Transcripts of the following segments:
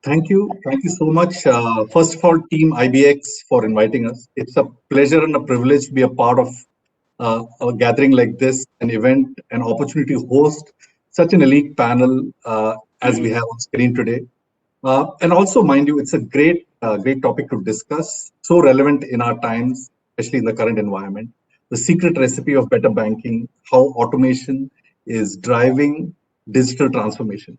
Thank you. Thank you so much. First of all, Team IBX for inviting us. It's a pleasure and a privilege to be a part of a gathering like this, an event, an opportunity to host such an elite panel as we have on screen today. And also, mind you, it's a great topic to discuss, so relevant in our times, especially in the current environment. The secret recipe of better banking, how automation is driving digital transformation.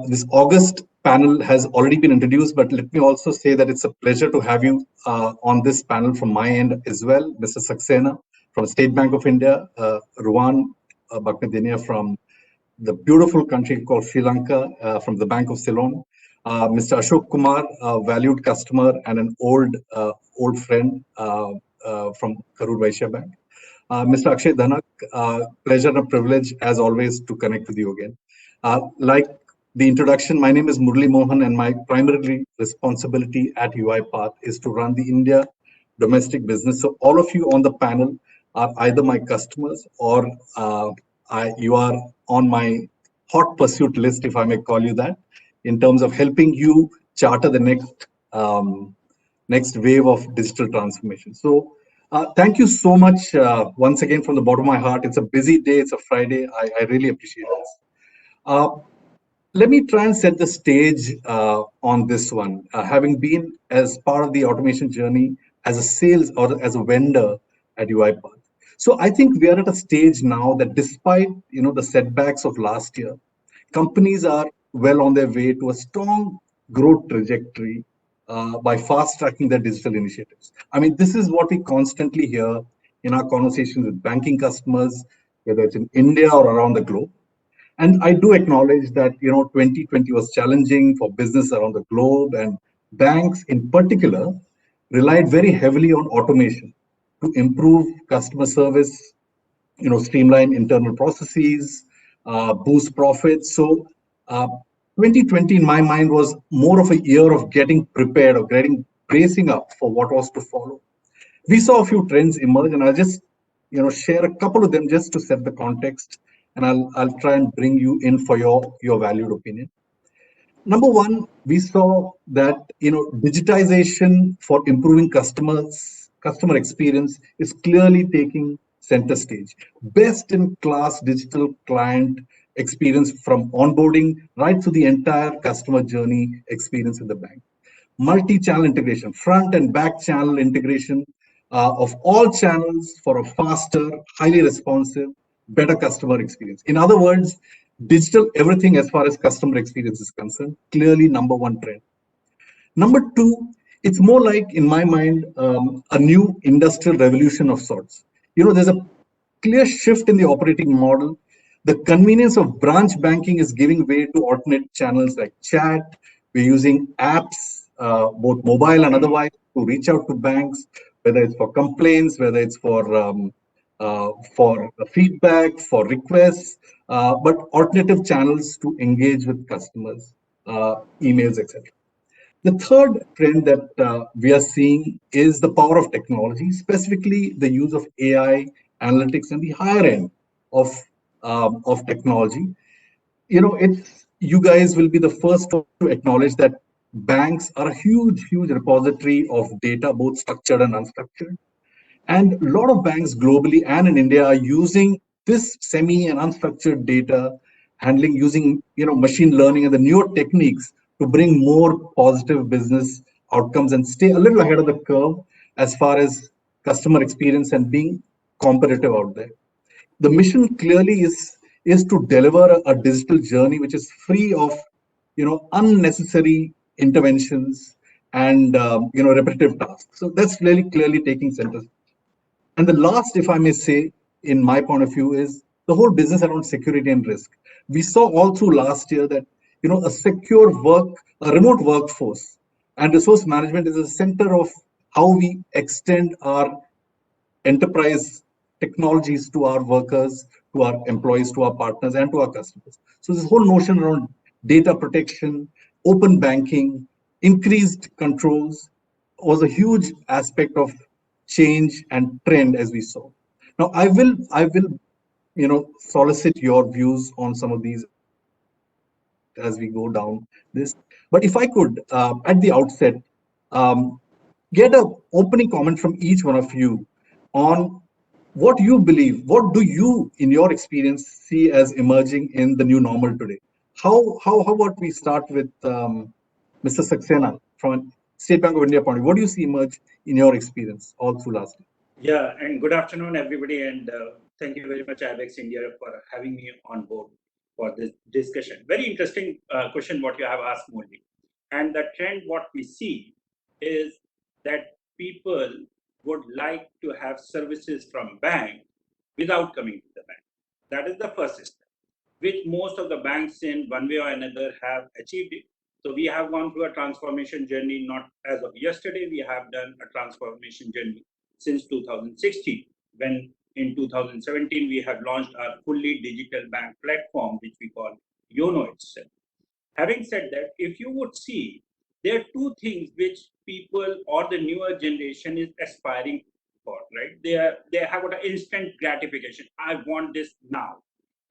This August panel has already been introduced, but let me also say that it's a pleasure to have you on this panel from my end as well. Mr. Saxena from State Bank of India, Ruwan Baknadinia from the beautiful country called Sri Lanka, from the Bank of Ceylon, Mr. Ashok Kumar, a valued customer and an old friend from Karur Vaishya Bank. Mr. Akshay Dhanak, pleasure and a privilege as always to connect with you again. Like the introduction, my name is Murli Mohan, and my primary responsibility at UiPath is to run the India domestic business. So all of you on the panel are either my customers or you are on my hot pursuit list, if I may call you that, in terms of helping you charter the next wave of digital transformation. So thank you so much once again from the bottom of my heart. It's a busy day. It's a Friday. I really appreciate this. Uh, Let me try and set the stage on this one. Having been as part of the automation journey as a sales or as a vendor at UiPath. So I think we are at a stage now that despite the setbacks of last year, companies are well on their way to a strong growth trajectory by fast tracking their digital initiatives. I mean, this is what we constantly hear in our conversations with banking customers, whether it's in India or around the globe. And I do acknowledge that 2020 was challenging for business around the globe, and banks in particular relied very heavily on automation to improve customer service, streamline internal processes, boost profits. So, 2020 in my mind was more of a year of getting prepared or getting bracing up for what was to follow. We saw a few trends emerge, and I'll just share a couple of them just to set the context, and I'll try and bring you in for your valued opinion. Number one, we saw that digitization for improving customer experience is clearly taking center stage. Best in class digital client experience from onboarding right to the entire customer journey experience in the bank. Multi-channel integration, front and back channel integration of all channels for a faster, highly responsive, better customer experience. In other words, digital everything as far as customer experience is concerned, clearly number one trend. Number two, it's more like, in my mind, a new industrial revolution of sorts. There's a clear shift in the operating model. The convenience of branch banking is giving way to alternate channels like chat. We're using apps, both mobile and otherwise, to reach out to banks, whether it's for complaints, whether it's for feedback, for requests, but alternative channels to engage with customers, emails, etc. The third trend that we are seeing is the power of technology, specifically the use of AI, analytics, and the higher end of technology. It's you guys will be the first to acknowledge that banks are a huge repository of data, both structured and unstructured. And a lot of banks globally and in India are using this semi and unstructured data handling using machine learning and the newer techniques to bring more positive business outcomes and stay a little ahead of the curve as far as customer experience and being competitive out there. The mission clearly is to deliver a digital journey which is free of unnecessary interventions and repetitive tasks. So that's really clearly taking center. And the last, if I may say, in my point of view, is the whole business around security and risk. We saw all through last year that a remote workforce and resource management is the center of how we extend our enterprise technologies to our workers, to our employees, to our partners, and to our customers. So this whole notion around data protection, open banking, increased controls was a huge aspect of change and trend as we saw. Now I will solicit your views on some of these as we go down this. But if I could, at the outset, um, get an opening comment from each one of you on what you believe, what do you, in your experience, see as emerging in the new normal today? How about we start with Mr. Saxena from State Bank of India point of view? What do you see emerge in your experience all through last year? Yeah, and good afternoon, everybody, and thank you very much, IBEX India, for having me on board for this discussion. Very interesting question what you have asked, Molly. And the trend what we see is that people would like to have services from bank without coming to the bank. That is the first step, which most of the banks in one way or another have achieved it. So we have gone through a transformation journey, not as of yesterday, we have done a transformation journey since 2016, when in 2017 we have launched our fully digital bank platform, which we call YONO itself. Having said that, if you would see, there are two things which people or the newer generation is aspiring for, right? They have got an instant gratification. I want this now.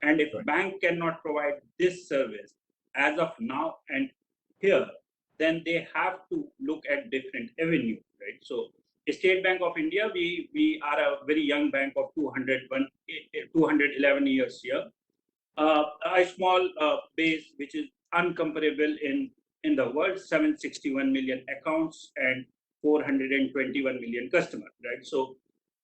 And if Right. bank cannot provide this service as of now and here, then they have to look at different avenues, right? So State Bank of India, we are a very young bank of 211 years here. A small base which is uncomparable in the world, 761 million accounts and 421 million customers, right? So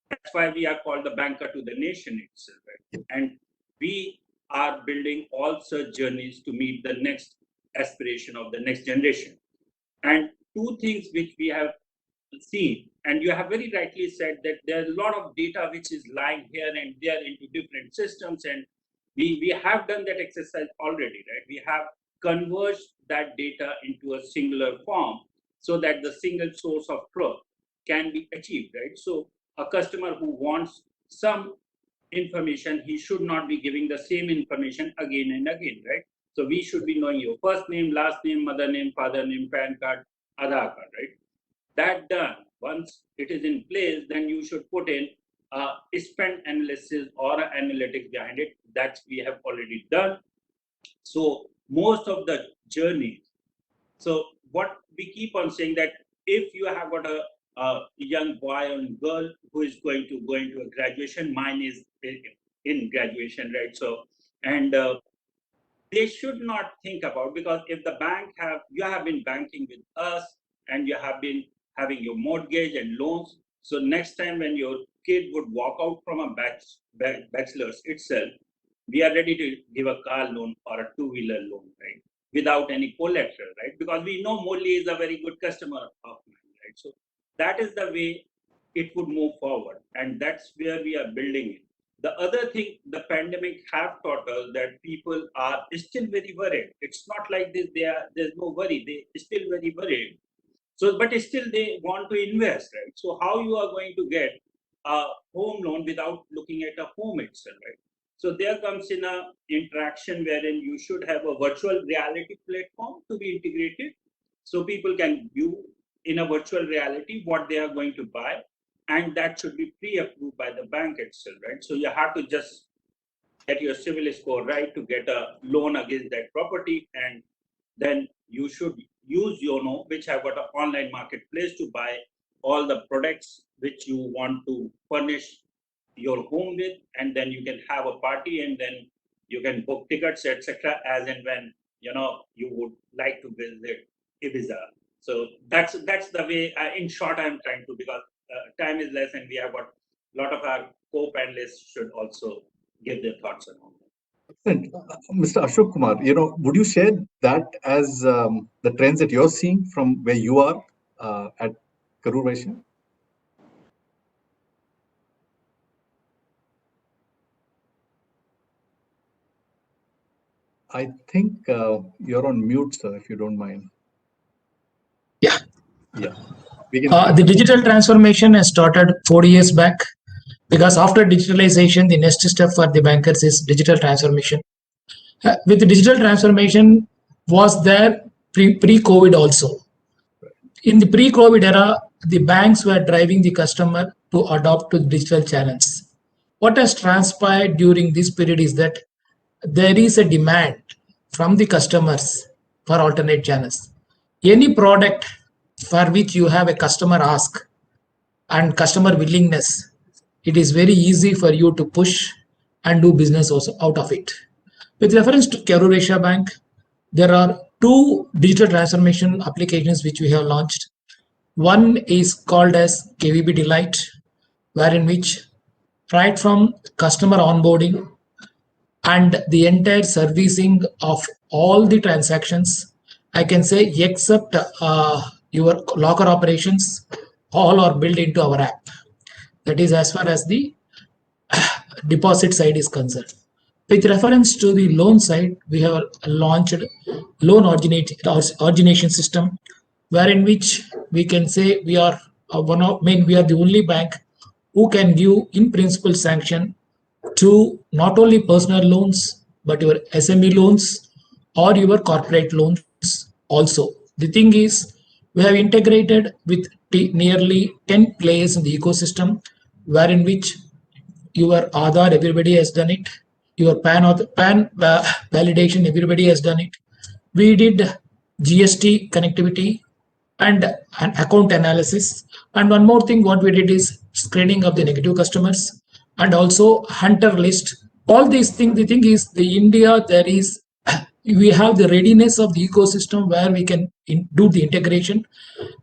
that's why we are called the banker to the nation itself, right? And we are building all such journeys to meet the next aspiration of the next generation. And two things which we have seen, and you have very rightly said that there are a lot of data which is lying here and there into different systems, and we have done that exercise already, right? We have converged that data into a singular form so that the single source of truth can be achieved, right? So a customer who wants some information, he should not be giving the same information again and again, right? So we should be knowing your first name, last name, mother name, father name, PAN card, Aadhaar card, right? That done, once it is in place, then you should put in a spend analysis or analytics behind it. That we have already done. So most of the journeys. So what we keep on saying that if you have got a young boy or girl who is going to go into a graduation, mine is in graduation, right? So and they should not think about, because if the bank have, you have been banking with us and you have been having your mortgage and loans, so next time when your kid would walk out from a bachelor's itself, we are ready to give a car loan or a two-wheeler loan, right, without any collateral, right? Because we know Molly is a very good customer of mine, right? So that is the way it would move forward, and that's where we are building it. The other thing, the pandemic have taught us that people are still very worried. It's not like this, there's no worry. They still very worried. So, but still they want to invest, right? So how you are going to get a home loan without looking at a home itself, right? So there comes in a interaction wherein you should have a virtual reality platform to be integrated. So people can view in a virtual reality what they are going to buy, and that should be pre-approved by the bank itself, right? So you have to just get your civil score right to get a loan against that property, and then you should use YONO, which have got an online marketplace, to buy all the products which you want to furnish your home with, and then you can have a party, and then you can book tickets, etc., as and when you would like to visit Ibiza. So that's the way. In short, I'm trying to, because time is less, and we have got a lot of our co-panelists should also give their thoughts on that. Excellent. Mr. Ashok Kumar, would you share that as the trends that you're seeing from where you are at Karur Vysya? I think you're on mute, sir, if you don't mind. Yeah. Yeah. The digital transformation has started 4 years back, because after digitalization, the next step for the bankers is digital transformation. With the digital transformation was there pre-COVID also. In the pre-COVID era, the banks were driving the customer to adopt to digital channels. What has transpired during this period is that there is a demand from the customers for alternate channels. Any product for which you have a customer ask and customer willingness, it is very easy for you to push and do business also out of it. With reference to Karur Bank, there are two digital transformation applications which we have launched. One is called as KVB Delight, wherein which right from customer onboarding and the entire servicing of all the transactions, I can say except your locker operations, all are built into our app. That is as far as the deposit side is concerned. With reference to the loan side, we have launched loan origination system, wherein which we can say we are we are the only bank who can give in principle sanction to not only personal loans but your SME loans or your corporate loans also. The thing is, we have integrated with nearly 10 players in the ecosystem, wherein which your Aadhaar, everybody has done it. Your PAN validation, everybody has done it. We did GST connectivity and an account analysis. And one more thing, what we did is screening of the negative customers and also hunter list. All these things, the thing is, the India, there is, we have the readiness of the ecosystem where we can do the integration.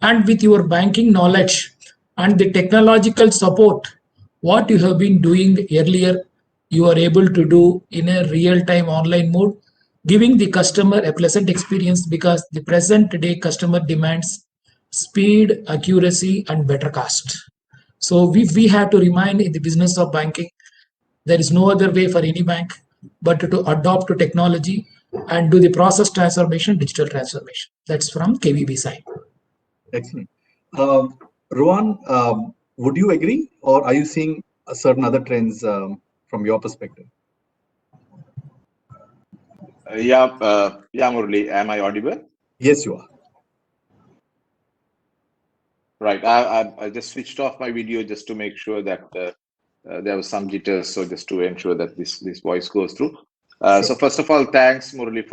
And with your banking knowledge and the technological support, what you have been doing earlier, you are able to do in a real-time online mode, giving the customer a pleasant experience because the present day customer demands speed, accuracy, and better cost. So we have to remain in the business of banking. There is no other way for any bank but to adopt to technology and do the process transformation, digital transformation. That's from KVB side. Excellent. Rohan, would you agree, or are you seeing certain other trends from your perspective? Yeah, Murali, am I audible? Yes, you are. Right. I just switched off my video just to make sure that there was some jitters, so just to ensure that this voice goes through. Sure. So first of all, thanks Murali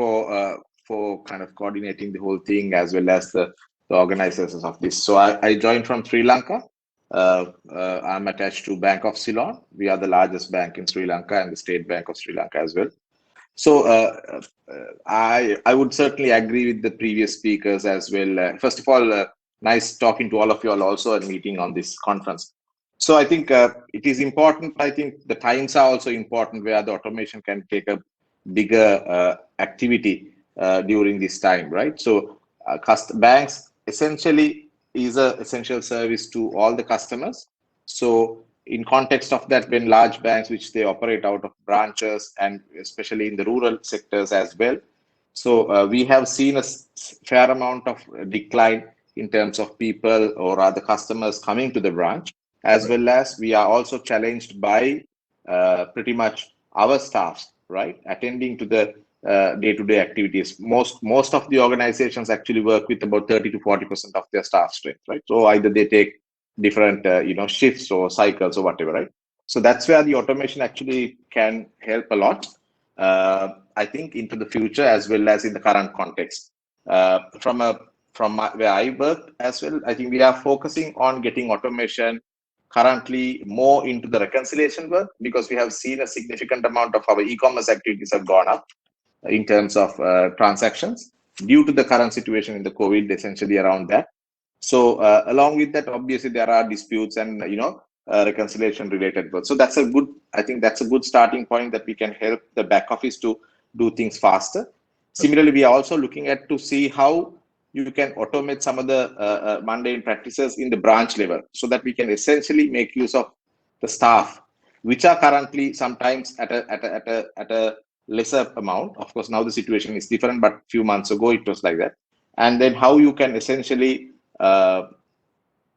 for kind of coordinating the whole thing as well as the organizers of this. So I joined from Sri Lanka. I'm attached to Bank of Ceylon. We are the largest bank in Sri Lanka and the State Bank of Sri Lanka as well. So I would certainly agree with the previous speakers as well. First of all, nice talking to all of you all also and meeting on this conference. So I think it is important. I think the times are also important where the automation can take a bigger activity during this time, right? So banks essentially is an essential service to all the customers. So in context of that, when large banks, which they operate out of branches and especially in the rural sectors as well. So we have seen a fair amount of decline in terms of people or other customers coming to the branch, as well as we are also challenged by pretty much our staffs, right, attending to the day-to-day activities. Most of the organizations actually work with about 30 to 40% of their staff strength, right? So either they take different shifts or cycles or whatever, right? So that's where the automation actually can help a lot, I think, into the future as well as in the current context. From where I work as well, I think we are focusing on getting automation currently more into the reconciliation work, because we have seen a significant amount of our e-commerce activities have gone up in terms of transactions due to the current situation in the COVID, essentially around that. So along with that, obviously there are disputes and reconciliation related work. So that's a good, I think that's a good starting point that we can help the back office to do things faster. Similarly, we are also looking at to see how you can automate some of the mundane practices in the branch level, so that we can essentially make use of the staff, which are currently sometimes at a lesser amount. Of course, now the situation is different, but a few months ago it was like that. And then how you can essentially get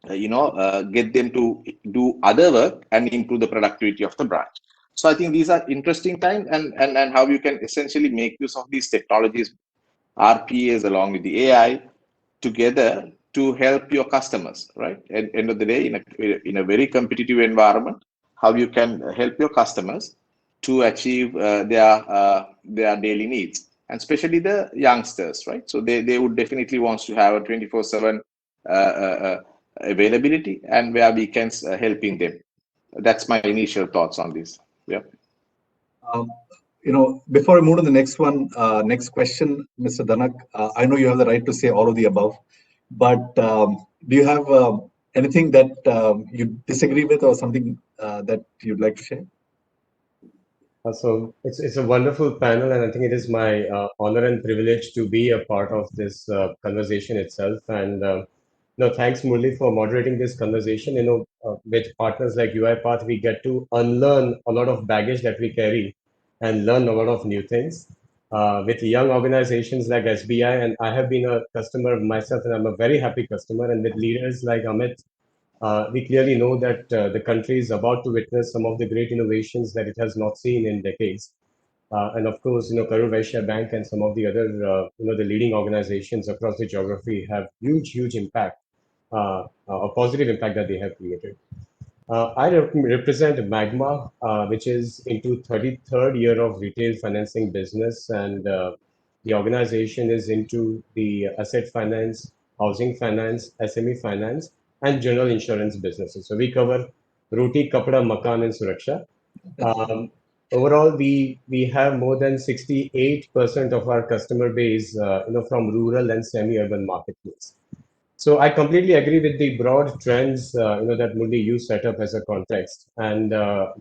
them to do other work and improve the productivity of the branch. So I think these are interesting times, and how you can essentially make use of these technologies, RPAs along with the AI together to help your customers, right? At the end of the day, in a very competitive environment, how you can help your customers to achieve their daily needs. and especially the youngsters, right? So they would definitely want to have a 24/7 availability, and where we can helping them. That's my initial thoughts on this. Yeah. Um, before I move to the next one, next question, Mr. Dhanak, I know you have the right to say all of the above, but do you have anything that you disagree with or something that you'd like to share? So it's a wonderful panel, and I think it is my honor and privilege to be a part of this conversation itself. And no, thanks Murli for moderating this conversation. With partners like UiPath, we get to unlearn a lot of baggage that we carry and learn a lot of new things. With young organizations like SBI, and I have been a customer myself, and I'm a very happy customer. And with leaders like Amit, we clearly know that the country is about to witness some of the great innovations that it has not seen in decades. And of course, Karur Vaishya Bank and some of the other, the leading organizations across the geography have huge impact, a positive impact that they have created. I represent Magma, which is into 33rd year of retail financing business, and the organization is into the asset finance, housing finance, SME finance, and general insurance businesses. So we cover roti, kapda, makan, and suraksha. Um, Overall, we have more than 68% of our customer base, from rural and semi-urban marketplace. So I completely agree with the broad trends, that Murli you set up as a context, and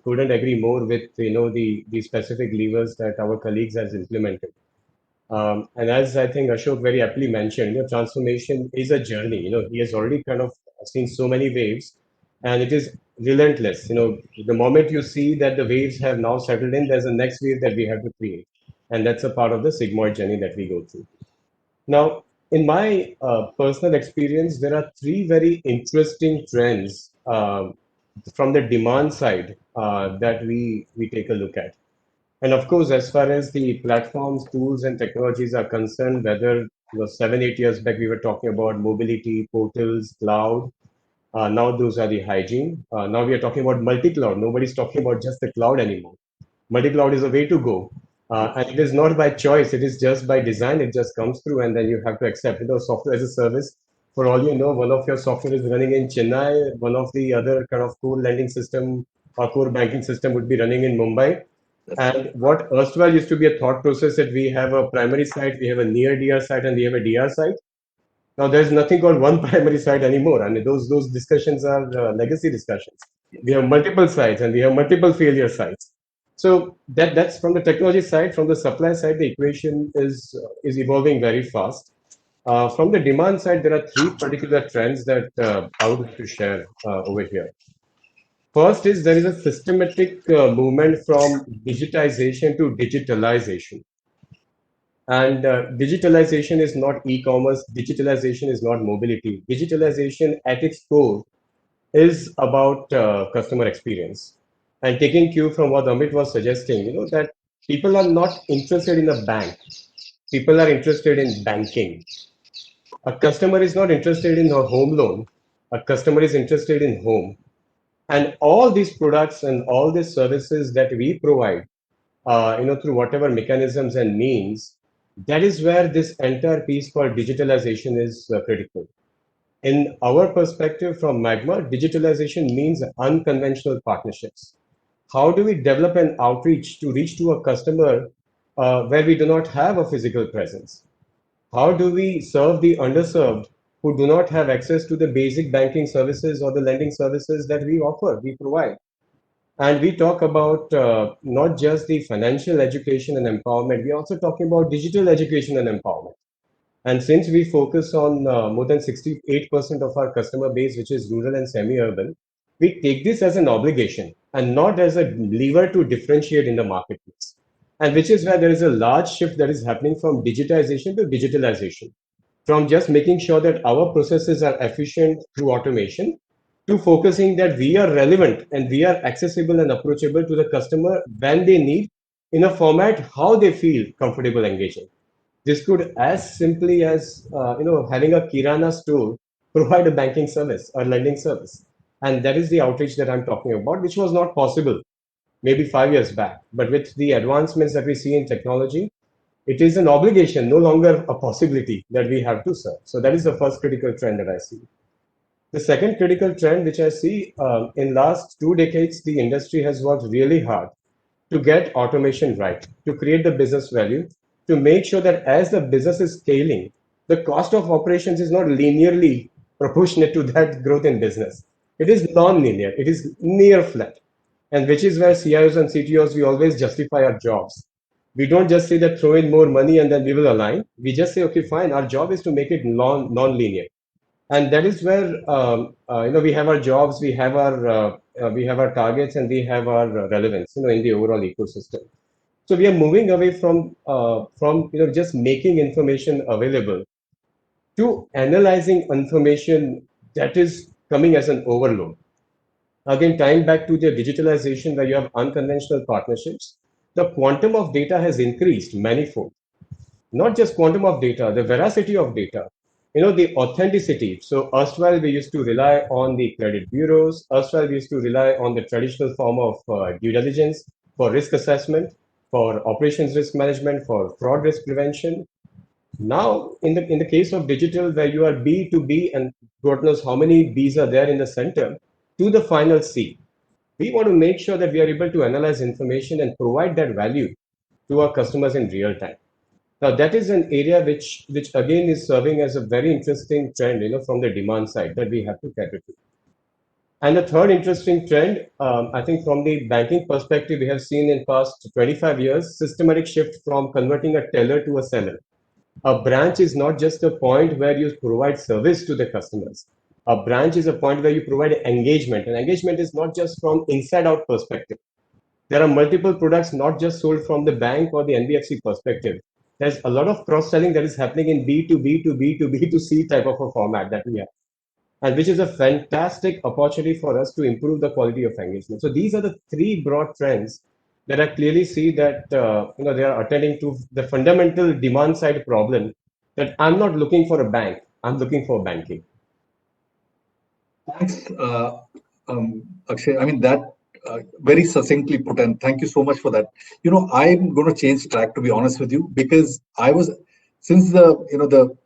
couldn't agree more with the specific levers that our colleagues has implemented. And as I think Ashok very aptly mentioned, transformation is a journey. He has already kind of seen so many waves, and it is relentless. The moment you see that the waves have now settled in, there's a next wave that we have to create, and that's a part of the sigmoid journey that we go through. Now, in my personal experience, there are three very interesting trends from the demand side that we take a look at. And of course, as far as the platforms, tools, and technologies are concerned, whether 7, 8 years back we were talking about mobility, portals, cloud. Now those are the hygiene. Now we are talking about multi-cloud. Nobody's talking about just the cloud anymore. Multi-cloud is a way to go. And it is not by choice, it is just by design. It just comes through, and then you have to accept it. Software as a service. For all you know, one of your software is running in Chennai, one of the other kind of core lending system or core banking system would be running in Mumbai. And what erstwhile used to be a thought process that we have a primary site, we have a near DR site, and we have a DR site. Now there's nothing called one primary site anymore. I mean, those discussions are legacy discussions. We have multiple sites and we have multiple failure sites. So that's from the technology side. From the supply side, the equation is evolving very fast. From the demand side, there are three particular trends that I would like to share over here. First is there is a systematic movement from digitization to digitalization. And digitalization is not e-commerce, digitalization is not mobility. Digitalization at its core is about customer experience. And taking cue from what Amit was suggesting, that people are not interested in a bank. People are interested in banking. A customer is not interested in a home loan. A customer is interested in home. And all these products and all these services that we provide, through whatever mechanisms and means, that is where this entire piece called digitalization is critical. In our perspective from Magma, digitalization means unconventional partnerships. How do we develop an outreach to reach to a customer where we do not have a physical presence? How do we serve the underserved who do not have access to the basic banking services or the lending services that we offer, we provide? And we talk about not just the financial education and empowerment, we're also talking about digital education and empowerment. And since we focus on more than 68% of our customer base, which is rural and semi-urban, we take this as an obligation and not as a lever to differentiate in the marketplace. And which is where there is a large shift that is happening from digitization to digitalization, from just making sure that our processes are efficient through automation to focusing that we are relevant and we are accessible and approachable to the customer when they need in a format how they feel comfortable engaging. This could as simply as having a kirana store provide a banking service or lending service, and that is the outreach that I'm talking about, which was not possible maybe 5 years back. But with the advancements that we see in technology, It is an obligation, no longer a possibility that we have to serve. So that is the first critical trend that I see. The second critical trend which I see in last 2 decades, the industry has worked really hard to get automation right, to create the business value, to make sure that as the business is scaling, the cost of operations is not linearly proportionate to that growth in business. It is non-linear, it is near flat. And which is where CIOs and CTOs, we always justify our jobs. We don't just say that throw in more money and then we will align. We just say, okay, fine, our job is to make it non-linear. And that is where we have our jobs, we have our targets, and we have our relevance in the overall ecosystem. So we are moving away from just making information available to analyzing information that is coming as an overload. Again, tying back to the digitalization where you have unconventional partnerships, the quantum of data has increased manifold. Not just quantum of data, the veracity of data, the authenticity. So erstwhile we used to rely on the credit bureaus, erstwhile we used to rely on the traditional form of due diligence for risk assessment, for operations risk management, for fraud risk prevention. Now, in the case of digital, where you are B to B, and God knows how many Bs are there in the center, to the final C, we want to make sure that we are able to analyze information and provide that value to our customers in real time. Now, that is an area which again is serving as a very interesting trend, from the demand side that we have to cater to. And the third interesting trend, I think from the banking perspective, we have seen in past 25 years, systematic shift from converting a teller to a seller. A branch is not just a point where you provide service to the customers. A branch is a point where you provide engagement, and engagement is not just from inside out perspective. There are multiple products not just sold from the bank or the NBFC perspective. There's a lot of cross-selling that is happening in B to B to B to B to C type of a format that we have, and which is a fantastic opportunity for us to improve the quality of engagement. So these are the three broad trends that I clearly see that they are attending to the fundamental demand side problem that I'm not looking for a bank, I'm looking for banking. Thanks, Akshay. I mean, that very succinctly put, and thank you so much for that. I'm going to change track, to be honest with you, because since the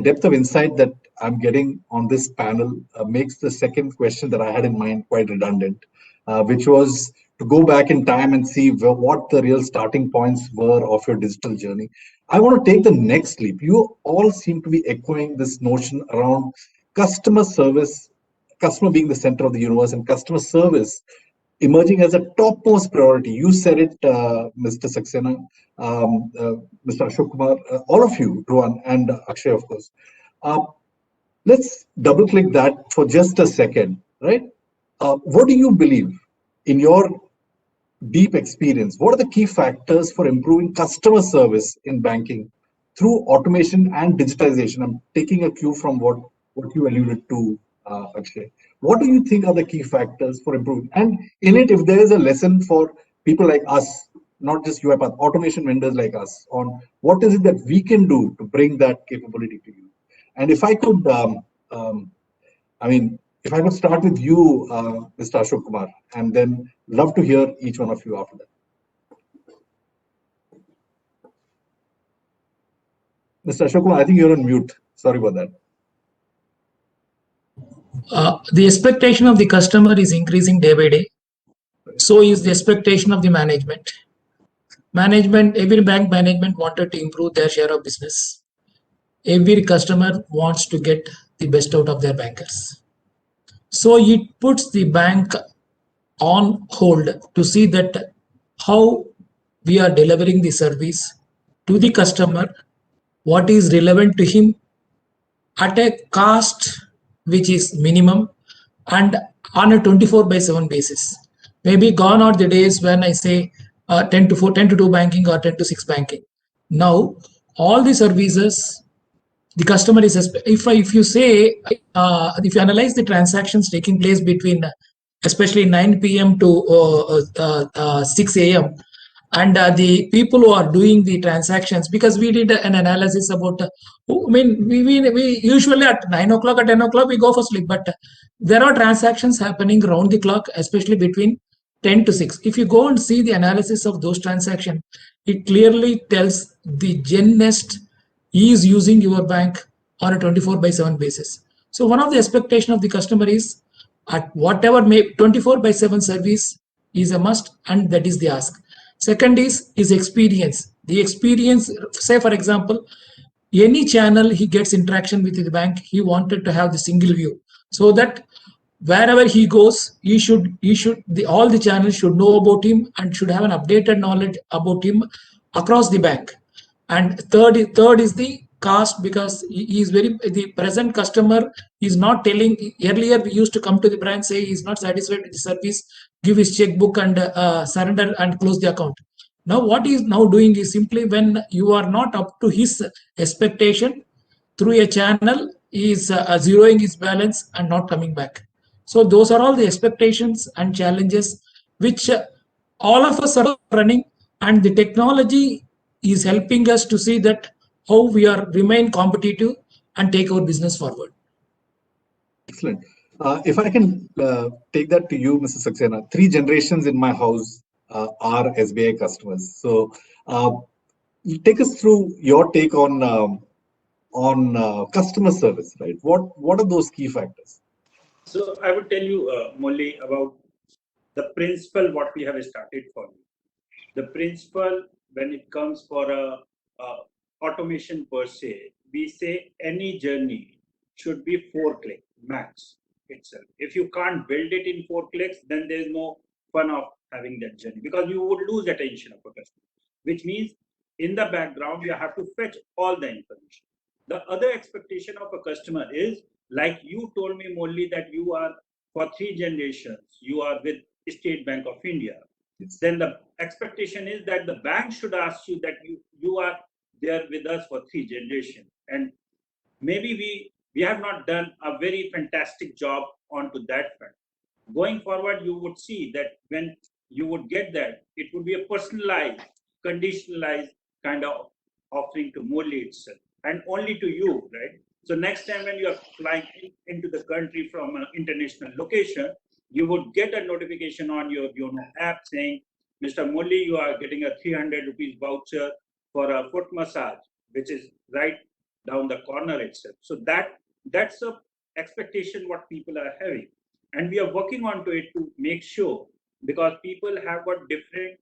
depth of insight that I'm getting on this panel makes the second question that I had in mind quite redundant, which was to go back in time and see what the real starting points were of your digital journey. I want to take the next leap. You all seem to be echoing this notion around customer service, customer being the center of the universe, and customer service emerging as a topmost priority. You said it, Mr. Saxena, Mr. Ashok Kumar, all of you, Rohan and Akshay, of course. Let's double click that for just a second, right? What do you believe, in your deep experience, what are the key factors for improving customer service in banking through automation and digitization? I'm taking a cue from what you alluded to, Akshay. What do you think are the key factors for improving? And in it, if there is a lesson for people like us, not just UiPath, automation vendors like us, on what is it that we can do to bring that capability to you? And if I could, if I could start with you, Mr. Ashok Kumar, and then love to hear each one of you after that. Mr. Ashok Kumar, I think you're on mute. Sorry about that. The expectation of the customer is increasing day by day. So is the expectation of the management. Every bank management wanted to improve their share of business. Every customer wants to get the best out of their bankers. So it puts the bank on hold to see that how we are delivering the service to the customer, what is relevant to him at a cost which is minimum and on a 24/7 basis. Maybe gone are the days when I say 10 to 2 banking or 10 to 6 banking. Now all the services the customer is, if you say if you analyze the transactions taking place between especially 9 p.m. to 6 a.m. and the people who are doing the transactions, because we did an analysis about we usually at 9 o'clock or 10 o'clock we go for sleep, but there are transactions happening around the clock, especially between 10 to 6. If you go and see the analysis of those transactions, it clearly tells the Gen Nest is using your bank on a 24/7 basis. So one of the expectation of the customer is at whatever may 24/7 service is a must, and that is the ask. Second is experience. The experience, say for example, any channel he gets interaction with the bank, he wanted to have the single view, so that wherever he goes, all the channels should know about him and should have an updated knowledge about him across the bank. And third is the cost, because he is very, the present customer is not telling. Earlier we used to come to the branch, say he's not satisfied with the service, give his checkbook and surrender and close the account. Now what he is now doing is simply, when you are not up to his expectation, through a channel he is zeroing his balance and not coming back. So those are all the expectations and challenges which all of us are running, and the technology is helping us to see that how we are remain competitive and take our business forward. Excellent. If I can take that to you, Mr. Saxena, 3 generations in my house are SBI customers. So you take us through your take on customer service, right? What are those key factors? So I would tell you, Molly, about the principle what we have started for you. The principle when it comes for a automation per se, we say any journey should be 4 click max itself. If you can't build it in 4 clicks, then there's no fun of having that journey, because you would lose attention of a customer, which means in the background you have to fetch all the information. The other expectation of a customer is, like you told me, Molly, that you are for 3 generations, you are with State Bank of India. Yes. Then the expectation is that the bank should ask you that you are there with us for 3 generations. And maybe we have not done a very fantastic job onto that front. Going forward, you would see that when you would get that, it would be a personalized, conditionalized kind of offering to Murli itself, and only to you, right? So next time when you are flying into the country from an international location, you would get a notification on your app saying, Mr. Murli, you are getting a 300 rupees voucher for a foot massage, which is right down the corner itself. So that's a expectation what people are having, and we are working on to it to make sure, because people have got a different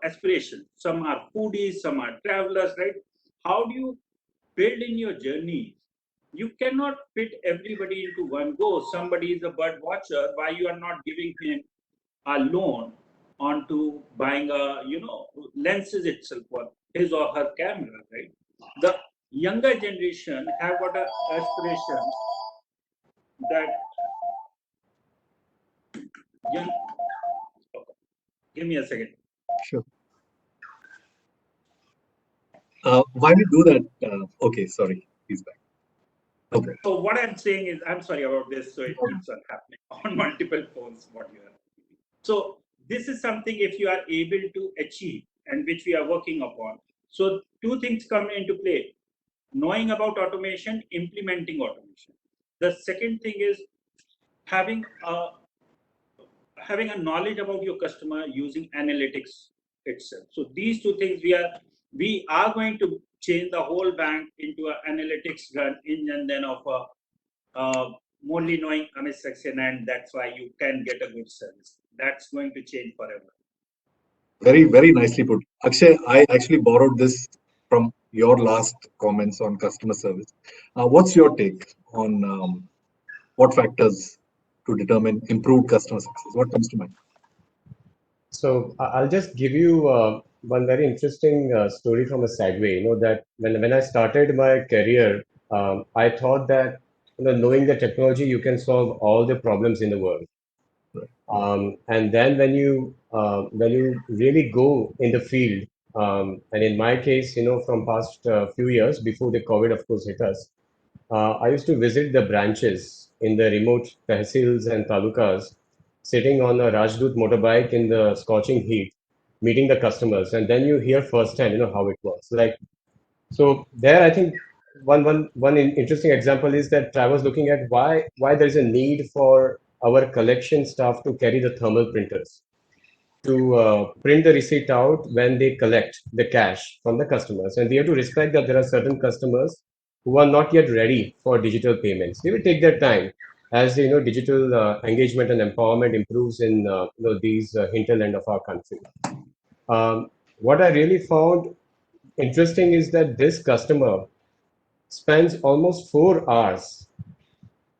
aspiration. Some are foodies, some are travelers, right? How do you build in your journeys? You cannot fit everybody into one go. Somebody is a bird watcher, why you are not giving him a loan onto buying a lenses itself for his or her camera, right? The younger generation have got a aspiration that young give me a second. Sure. While you do that, okay, sorry, he's back. Okay. So what I'm saying is, I'm sorry about this, so it keeps on happening on multiple phones what you are. So this is something if you are able to achieve, and which we are working upon. So 2 things come into play: knowing about automation, implementing automation. The second thing is having a knowledge about your customer using analytics itself. So these 2 things we are going to change the whole bank into an analytics run engine, then of only knowing Amit Saxena, and that's why you can get a good service. That's going to change forever. Very, very nicely put. Akshay, I actually borrowed this from your last comments on customer service. What's your take on what factors to determine improved customer success? What comes to mind? So I'll just give you one very interesting story from a segue. That when I started my career, I thought that knowing the technology, you can solve all the problems in the world. And then when you really go in the field, and in my case, from past few years before the COVID, of course, hit us, I used to visit the branches in the remote tehsils and talukas, sitting on a Rajdut motorbike in the scorching heat, meeting the customers, and then you hear firsthand, how it works. So there, I think one interesting example is that I was looking at why there is a need for our collection staff to carry the thermal printers to print the receipt out when they collect the cash from the customers. And we have to respect that there are certain customers who are not yet ready for digital payments. They will take their time as digital engagement and empowerment improves in these hinterland of our country. What I really found interesting is that this customer spends almost 4 hours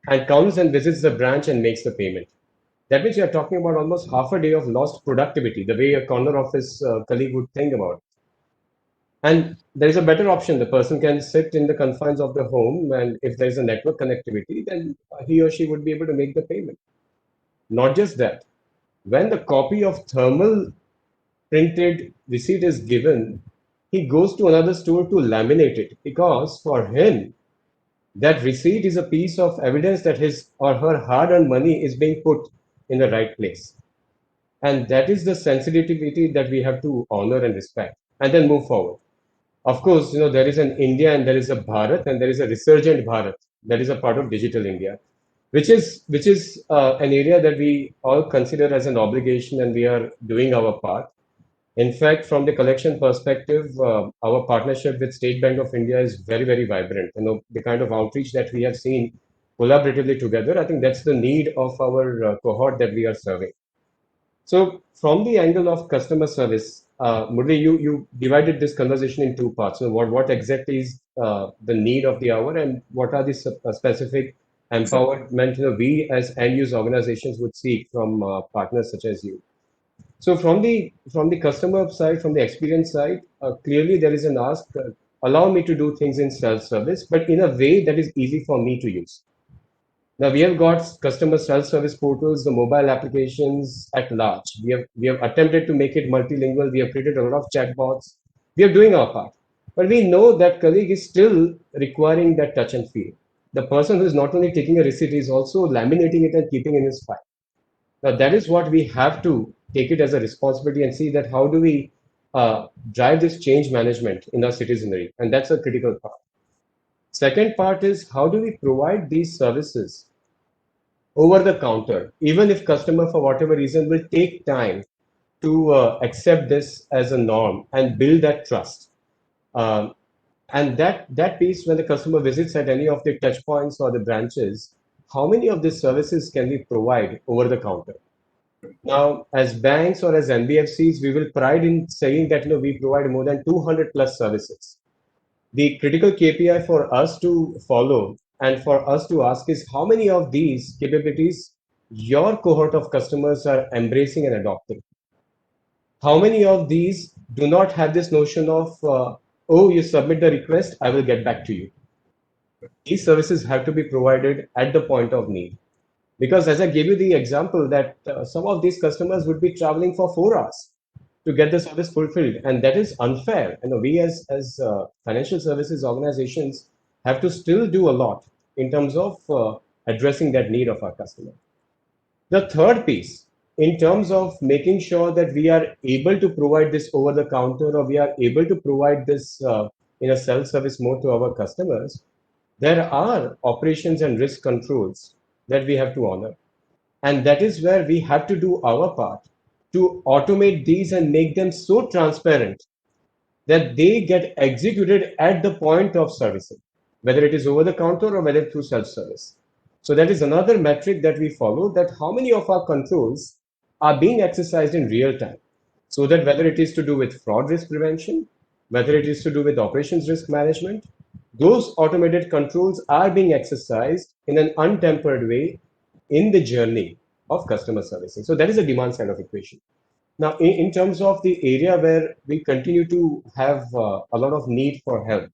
and comes and visits the branch and makes the payment. That means you're talking about almost half a day of lost productivity, the way a corner office colleague would think about it. And there is a better option. The person can sit in the confines of the home, and if there is a network connectivity, then he or she would be able to make the payment. Not just that, when the copy of thermal printed receipt is given, he goes to another store to laminate it because for him, that receipt is a piece of evidence that his or her hard-earned money is being put in the right place. And that is the sensitivity that we have to honor and respect and then move forward. Of course, there is an India and there is a Bharat and there is a resurgent Bharat that is a part of digital India, which is an area that we all consider as an obligation, and we are doing our part. In fact, from the collection perspective, our partnership with State Bank of India is very, very vibrant. The kind of outreach that we have seen collaboratively together, I think that's the need of our cohort that we are serving. So from the angle of customer service, Murli, you divided this conversation in two parts. So what exactly is the need of the hour, and what are the specific empowerment we as end use organizations would seek from partners such as you? So from the customer side, from the experience side, clearly there is an ask. Allow me to do things in self-service, but in a way that is easy for me to use. Now we have got customer self-service portals, the mobile applications at large. We have attempted to make it multilingual. We have created a lot of chatbots. We are doing our part, but we know that colleague is still requiring that touch and feel. The person who is not only taking a receipt is also laminating it and keeping in his file. Now that is what we have to take it as a responsibility and see that how do we drive this change management in our citizenry, and that's a critical part. Second part is how do we provide these services over the counter, even if customer for whatever reason will take time to accept this as a norm and build that trust. And that piece, when the customer visits at any of the touch points or the branches, how many of these services can we provide over the counter? Now, as banks or as NBFCs, we will pride in saying that we provide more than 200 plus services. The critical KPI for us to follow and for us to ask is how many of these capabilities your cohort of customers are embracing and adopting. How many of these do not have this notion of, oh, you submit the request, I will get back to you. These services have to be provided at the point of need. Because as I gave you the example that some of these customers would be traveling for 4 hours to get the service fulfilled, and that is unfair. We as financial services organizations have to still do a lot in terms of addressing that need of our customer. The third piece, in terms of making sure that we are able to provide this over the counter, or we are able to provide this in a self-service mode to our customers, there are operations and risk controls that we have to honor. And that is where we have to do our part to automate these and make them so transparent that they get executed at the point of servicing, whether it is over the counter or whether through self-service. So that is another metric that we follow, that how many of our controls are being exercised in real time. So that whether it is to do with fraud risk prevention, whether it is to do with operations risk management, those automated controls are being exercised in an untempered way in the journey of customer servicing. So that is a demand side of equation. Now, in terms of the area where we continue to have a lot of need for help,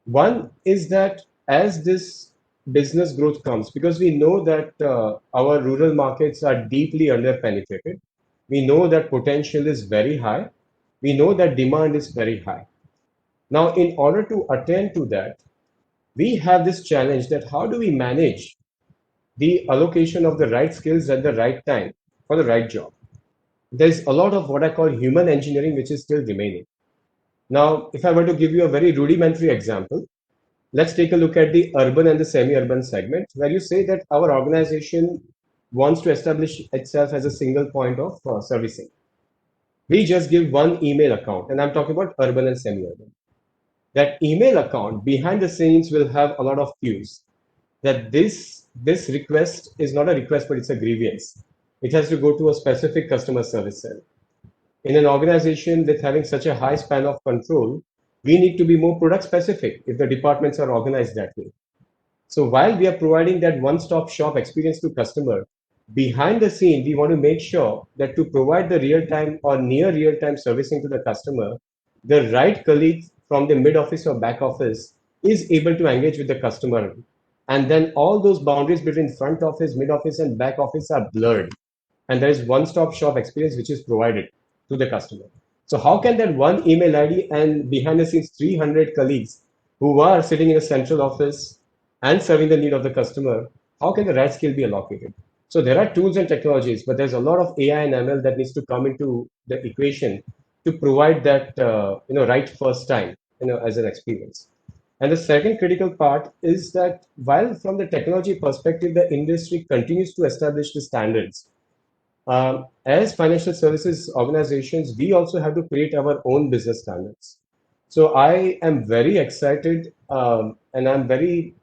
one is that as this business growth comes, because we know that our rural markets are deeply underpenetrated, we know that potential is very high, we know that demand is very high. Now, in order to attend to that, we have this challenge that how do we manage the allocation of the right skills at the right time for the right job? There's a lot of what I call human engineering, which is still remaining. Now, if I were to give you a very rudimentary example, let's take a look at the urban and the semi-urban segment, where you say that our organization wants to establish itself as a single point of servicing. We just give one email account, and I'm talking about urban and semi-urban. That email account behind the scenes will have a lot of queues. That this request is not a request, but it's a grievance. It has to go to a specific customer service cell. In an organization with having such a high span of control, we need to be more product specific if the departments are organized that way. So while we are providing that one-stop shop experience to customer, behind the scene, we want to make sure that to provide the real-time or near real-time servicing to the customer, the right colleague from the mid office or back office is able to engage with the customer. And then all those boundaries between front office, mid office, and back office are blurred. And there is one-stop shop experience which is provided to the customer. So how can that one email ID and behind the scenes 300 colleagues who are sitting in a central office and serving the need of the customer, how can the right skill be allocated? So there are tools and technologies, but there's a lot of AI and ML that needs to come into the equation to provide that right first time as an experience. And the second critical part is that while from the technology perspective, the industry continues to establish the standards. As financial services organizations, we also have to create our own business standards. So I am very excited and I'm very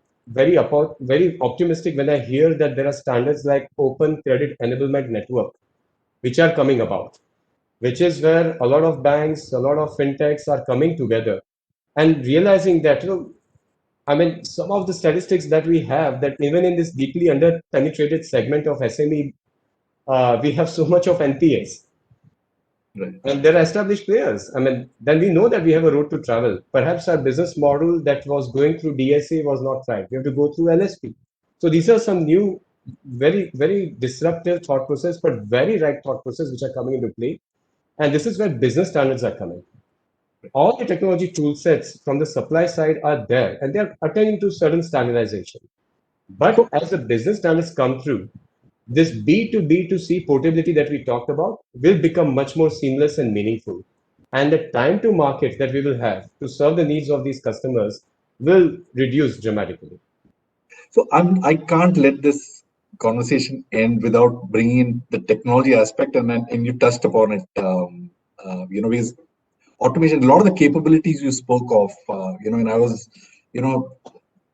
optimistic when I hear that there are standards like Open Credit Enablement Network, which are coming about, which is where a lot of banks, a lot of fintechs are coming together and realizing that, I mean, some of the statistics that we have that even in this deeply under-penetrated segment of SME, we have so much of NPAs. Right. And there are established players. I mean, then we know that we have a road to travel. Perhaps our business model that was going through DSA was not right. We have to go through LSP. So these are some new, very, very disruptive thought process, but very right thought process which are coming into play. And this is where business standards are coming. All the technology tool sets from the supply side are there, and they're attending to certain standardization. But as the business standards come through, this B2B2C portability that we talked about will become much more seamless and meaningful. And the time to market that we will have to serve the needs of these customers will reduce dramatically. So I can't let this conversation end without bringing in the technology aspect, and you touched upon it. Because automation, a lot of the capabilities you spoke of, and I was,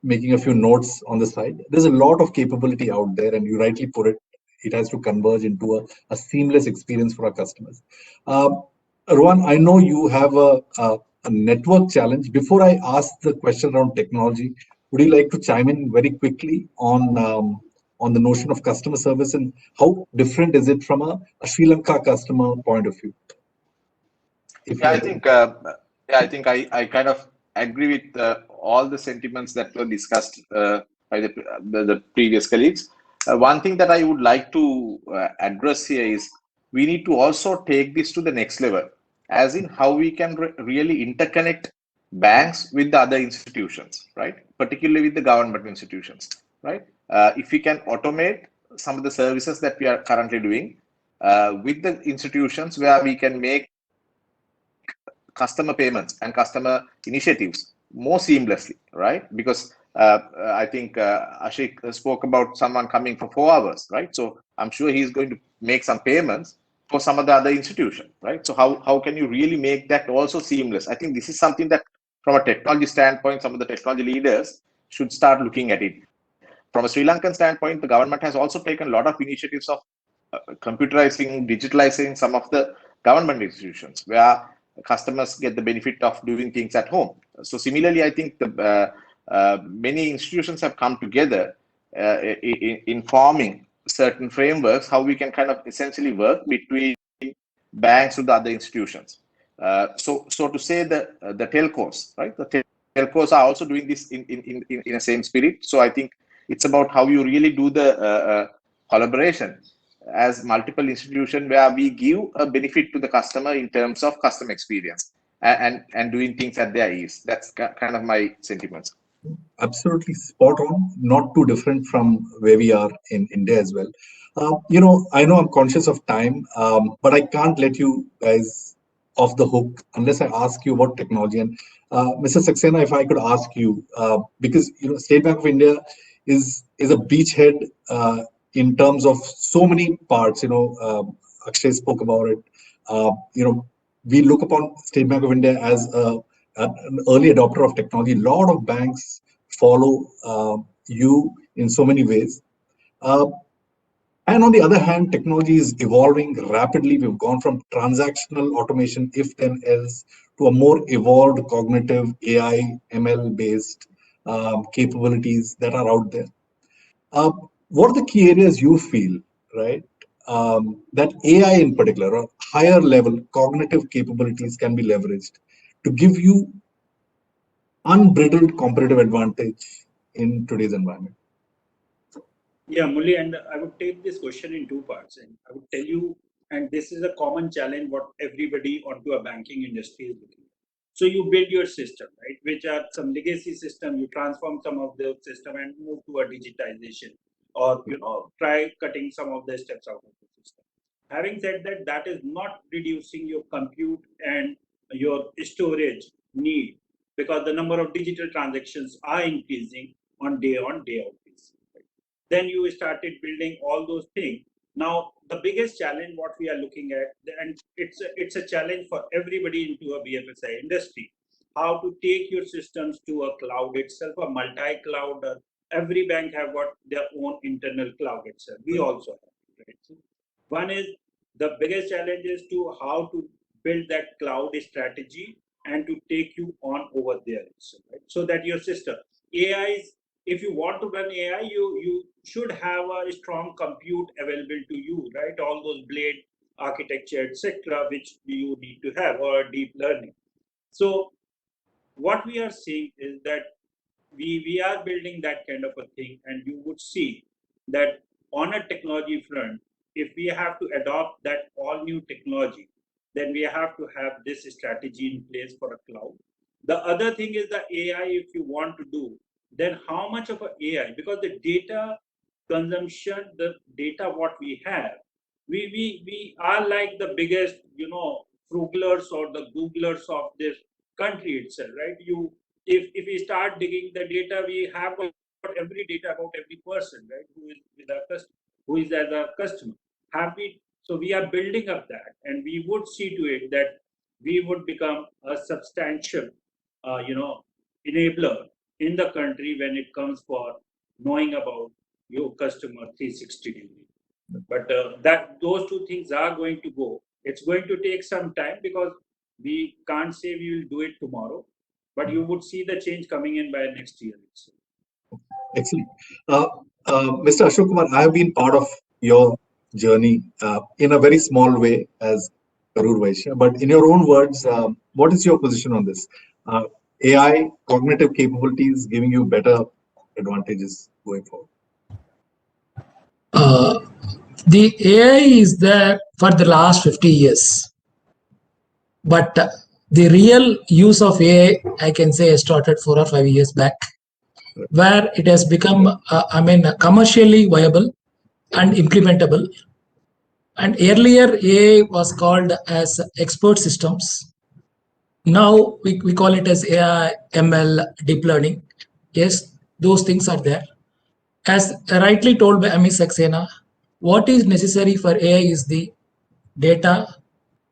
making a few notes on the side. There's a lot of capability out there, and you rightly put it. It has to converge into a seamless experience for our customers. Rohan, I know you have a network challenge. Before I ask the question around technology, would you like to chime in very quickly on the notion of customer service and how different is it from a Sri Lanka customer point of view? I think I kind of agree with all the sentiments that were discussed by the previous colleagues. One thing that I would like to address here is we need to also take this to the next level, as in how we can really interconnect banks with the other institutions, right? Particularly with the government institutions, right? If we can automate some of the services that we are currently doing with the institutions where we can make customer payments and customer initiatives more seamlessly, right? Because I think Ashik spoke about someone coming for 4 hours, right? So I'm sure he's going to make some payments for some of the other institution, right? So how can you really make that also seamless? I think this is something that from a technology standpoint, some of the technology leaders should start looking at it. From a Sri Lankan standpoint, the government has also taken a lot of initiatives of computerizing, digitalizing some of the government institutions where customers get the benefit of doing things at home. So similarly, I think the many institutions have come together in forming certain frameworks how we can kind of essentially work between banks with the other institutions. So to say the telcos, right? The telcos are also doing this in a same spirit. So I think it's about how you really do the collaboration as multiple institutions where we give a benefit to the customer in terms of customer experience and doing things at their ease. That's kind of my sentiments. Absolutely spot on, not too different from where we are in India as well. I know I'm conscious of time, but I can't let you guys off the hook unless I ask you about technology. And Mr. Saxena, if I could ask you, because State Bank of India is a beachhead in terms of so many parts. Akshay spoke about it. We look upon State Bank of India as an early adopter of technology. A lot of banks follow you in so many ways. And on the other hand, technology is evolving rapidly. We've gone from transactional automation, if then else, to a more evolved cognitive AI, ML based capabilities that are out there. What are the key areas you feel, right, that AI in particular, or higher level cognitive capabilities can be leveraged to give you unbridled competitive advantage in today's environment? Yeah, Mulli, and I would take this question in two parts, and I would tell you, and this is a common challenge what everybody onto a banking industry is looking at. So you build your system, right, which are some legacy system. You transform some of the system and move to a digitization, or try cutting some of the steps out of the system. Having said that, that is not reducing your compute and your storage need, because the number of digital transactions are increasing on day out basis. Then you started building all those things. Now the biggest challenge what we are looking at, and it's a challenge for everybody into a BFSI industry, how to take your systems to a cloud itself, a multi-cloud. Every bank have got their own internal cloud itself. We also have, right? So one is, the biggest challenge is to how to build that cloud strategy and to take you on over there itself, right? So that your system AI is, if you want to run AI, you should have a strong compute available to you, right? All those blade architecture, etc., which you need to have, or deep learning. So what we are seeing is that we are building that kind of a thing, and you would see that on a technology front, if we have to adopt that all new technology, then we have to have this strategy in place for a cloud. The other thing is the AI, if you want to do, then how much of a AI, because the data consumption, the data what we have, we are like the biggest, frugalers or the googlers of this country itself, right? If we start digging the data, we have got every data about every person, right, who is with our customer, who is as a customer. Have we? So we are building up that, and we would see to it that we would become a substantial, enabler in the country when it comes for knowing about your customer 360 degree. But that those two things are going to go. It's going to take some time, because we can't say we will do it tomorrow, but you would see the change coming in by next year itself. Excellent. Mr. Ashok Kumar, I have been part of your journey in a very small way as Karur Vaishya, but in your own words, what is your position on this? AI, cognitive capabilities giving you better advantages going forward? The AI is there for the last 50 years, but the real use of AI, I can say, started 4 or 5 years back, where it has become, commercially viable and implementable. And earlier, AI was called as expert systems. Now we call it as AI, ML, deep learning. Yes, those things are there. As rightly told by Amit Saxena, what is necessary for AI is the data,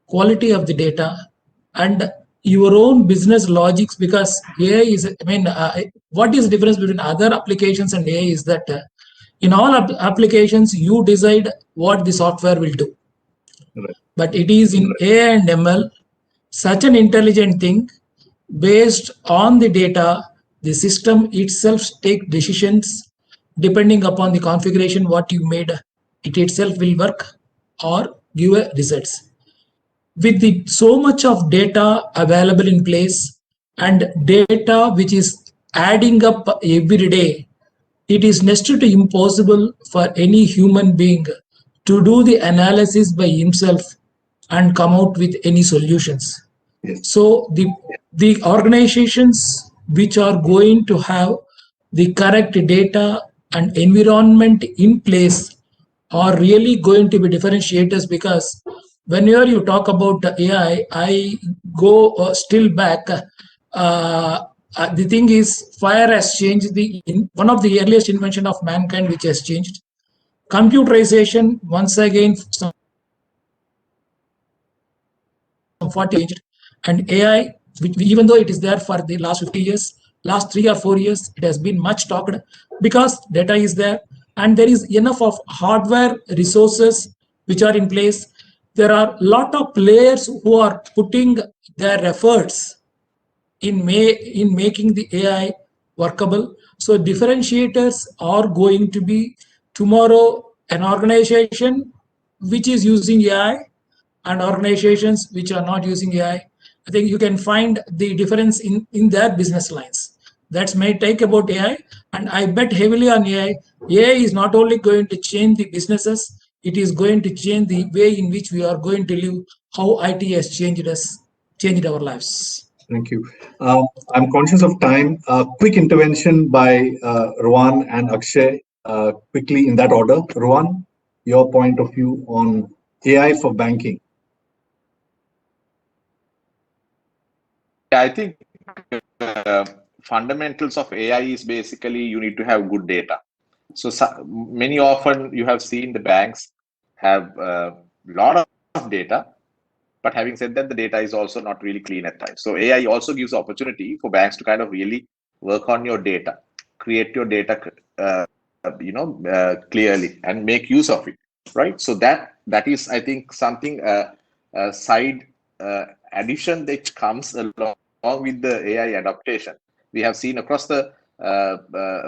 quality of the data, and your own business logics. Because AI is, what is the difference between other applications and AI is that in all applications, you decide what the software will do. Right. But it is in AI and ML, such an intelligent thing. Based on the data, the system itself take decisions depending upon the configuration what you made. It itself will work or give a results. With the so much of data available in place, and data which is adding up every day, it is next to impossible for any human being to do the analysis by himself and come out with any solutions. Yes. So the organizations which are going to have the correct data and environment in place are really going to be differentiators. Because whenever you talk about AI, I go still back. The thing is, fire has changed one of the earliest invention of mankind, which has changed. computerization once again some 40 changed, and AI, which even though it is there for the last 50 years, last 3 or 4 years, it has been much talked because data is there and there is enough of hardware resources which are in place. There are a lot of players who are putting their efforts in making the AI workable. So differentiators are going to be tomorrow an organization which is using AI and organizations which are not using AI. I think you can find the difference in their business lines. That's my take about AI, and I bet heavily on AI. AI is not only going to change the businesses, it is going to change the way in which we are going to live, how IT has changed us, changed our lives. Thank you. I'm conscious of time. Quick intervention by Rohan and Akshay, quickly in that order. Rohan, your point of view on AI for banking. I think fundamentals of AI is basically you need to have good data. So, many often you have seen the banks have a lot of data, but having said that, the data is also not really clean at times. So AI also gives opportunity for banks to kind of really work on your data, create your data, clearly and make use of it, right? So that is, I think, something side addition that comes along with the AI adaptation. We have seen across the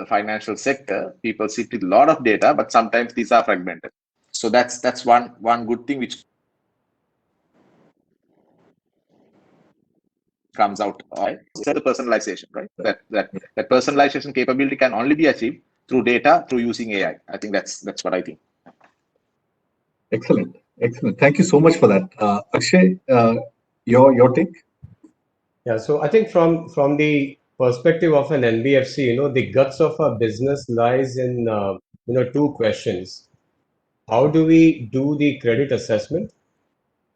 financial sector, people sit with a lot of data, but sometimes these are fragmented. So that's one good thing which comes out of the personalization, right? That personalization capability can only be achieved through data, through using AI. I think that's what I think. Excellent, excellent. Thank you so much for that, Akshay. Your take. Yeah, so I think from the perspective of an NBFC, the guts of a business lies in two questions. How do we do the credit assessment,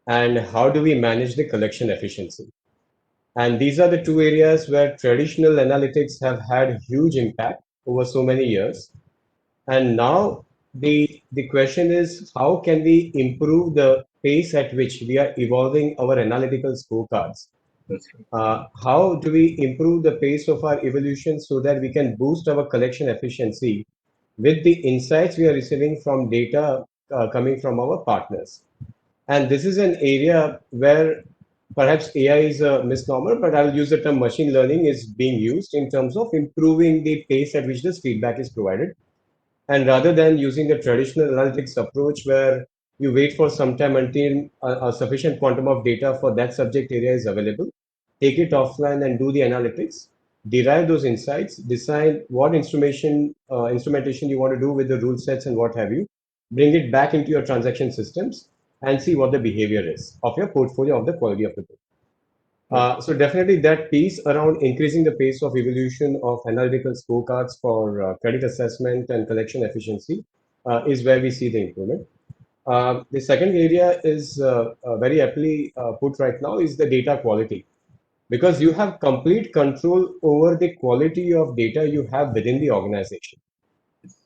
and how do we manage the collection efficiency? And these are the two areas where traditional analytics have had huge impact over so many years. And now the question is, how can we improve the pace at which we are evolving our analytical scorecards? That's right. How do we improve the pace of our evolution so that we can boost our collection efficiency with the insights we are receiving from data coming from our partners? And this is an area where perhaps AI is a misnomer, but I'll use the term machine learning is being used in terms of improving the pace at which this feedback is provided. And rather than using the traditional analytics approach where you wait for some time until a sufficient quantum of data for that subject area is available, take it offline and do the analytics, derive those insights, decide what instrumentation you want to do with the rule sets and what have you, bring it back into your transaction systems and see what the behavior is of your portfolio, of the quality of the book. So definitely that piece around increasing the pace of evolution of analytical scorecards for credit assessment and collection efficiency is where we see the improvement. The second area is very aptly put right now is the data quality, because you have complete control over the quality of data you have within the organization.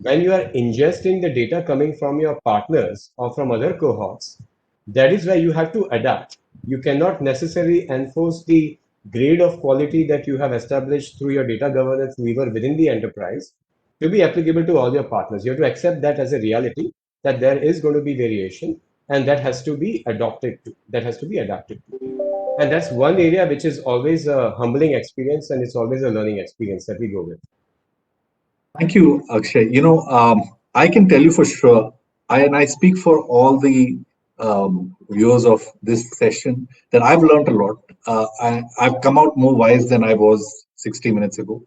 When you are ingesting the data coming from your partners or from other cohorts, that is where you have to adapt. You cannot necessarily enforce the grade of quality that you have established through your data governance lever within the enterprise to be applicable to all your partners. You have to accept that as a reality, that there is going to be variation, and that has to be adopted to, that has to be adapted to. And that's one area which is always a humbling experience, and it's always a learning experience that we go with. Thank you, Akshay. I can tell you for sure, I speak for all the viewers of this session that I've learned a lot. I've come out more wise than I was 60 minutes ago.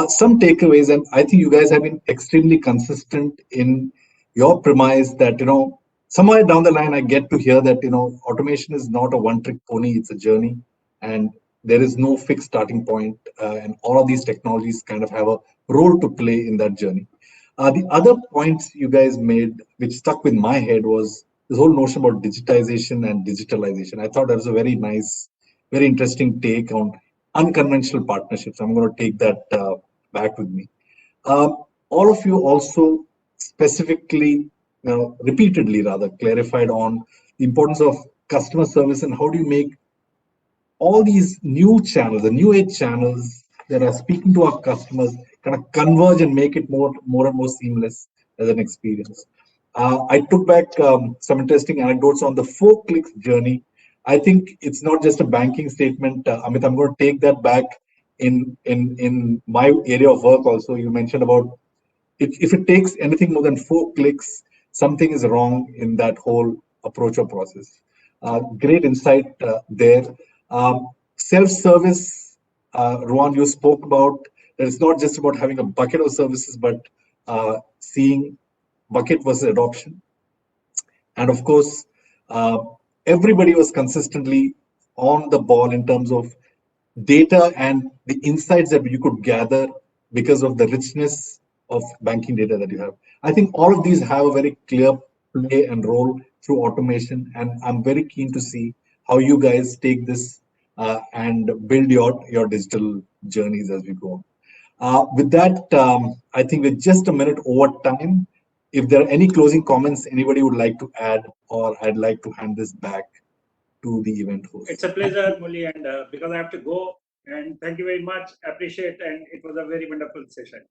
Some takeaways, and I think you guys have been extremely consistent in your premise that, somewhere down the line, I get to hear that, automation is not a one-trick pony, it's a journey. And there is no fixed starting point, and all of these technologies kind of have a role to play in that journey. The other points you guys made, which stuck with my head, was this whole notion about digitization and digitalization. I thought that was a very nice, very interesting take on unconventional partnerships. I'm going to take that back with me. All of you also specifically repeatedly rather clarified on the importance of customer service and how do you make all these new channels, the new age channels that are speaking to our customers, kind of converge and make it more and more seamless as an experience. I took back some interesting anecdotes on the 4 clicks journey. I think it's not just a banking statement, Amit. I'm going to take that back in my area of work. Also, you mentioned about if it takes anything more than 4 clicks, something is wrong in that whole approach or process. Great insight there. Self-service, Rohan, you spoke about that it's not just about having a bucket of services, but seeing bucket versus adoption. And of course, uh, everybody was consistently on the ball in terms of data and the insights that you could gather because of the richness of banking data that you have. I think all of these have a very clear play and role through automation, and I'm very keen to see how you guys take this and build your digital journeys as we go on. With that, I think we're just a minute over time. If there are any closing comments anybody would like to add, or I'd like to hand this back to the event host. It's a pleasure, Muli, and because I have to go, and thank you very much. Appreciate, and it was a very wonderful session.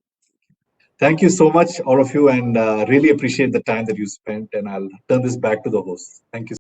Thank you so much, all of you, and really appreciate the time that you spent. And I'll turn this back to the host. Thank you.